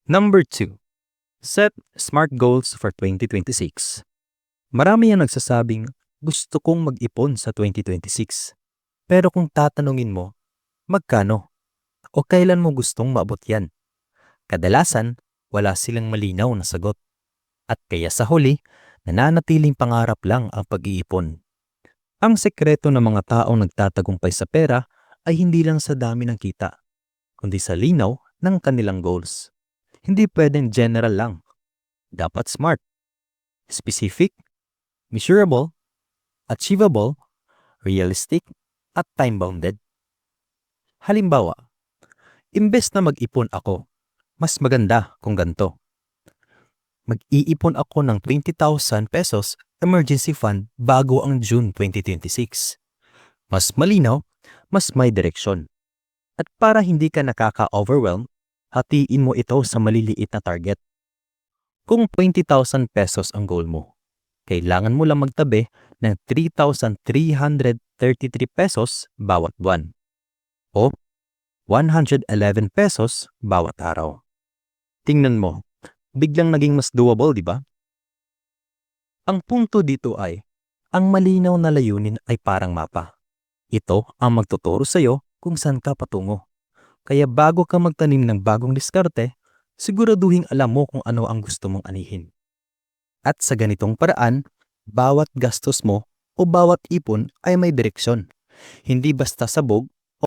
Number 2. Set SMART goals for 2026. Marami ang nagsasabing gusto kong mag-ipon sa 2026. Pero kung tatanungin mo, magkano o kailan mo gustong maabot yan? Kadalasan, wala silang malinaw na sagot. At kaya sa huli, nananatiling pangarap lang ang pag-iipon. Ang sekreto ng mga taong nagtatagumpay sa pera ay hindi lang sa dami ng kita, kundi sa linaw ng kanilang goals. Hindi pwedeng general lang. Dapat smart, specific, measurable, achievable, realistic, at time-bounded. Halimbawa, imbes na mag-ipon ako, mas maganda kung ganito. Mag-iipon ako ng 20,000 pesos emergency fund bago ang June 2026. Mas malinaw, mas may direksyon. At para hindi ka nakaka-overwhelm, hatiin mo ito sa maliliit na target. Kung 20,000 pesos ang goal mo, kailangan mo lang magtabi ng 3,333 pesos bawat buwan o 111 pesos bawat araw. Tingnan mo, biglang naging mas doable, di ba? Ang punto dito ay, ang malinaw na layunin ay parang mapa. Ito ang magtuturo sa'yo kung saan ka patungo. Kaya bago ka magtanim ng bagong diskarte, siguraduhin alam mo kung ano ang gusto mong anihin. At sa ganitong paraan, bawat gastos mo o bawat ipon ay may direksyon. Hindi basta sabog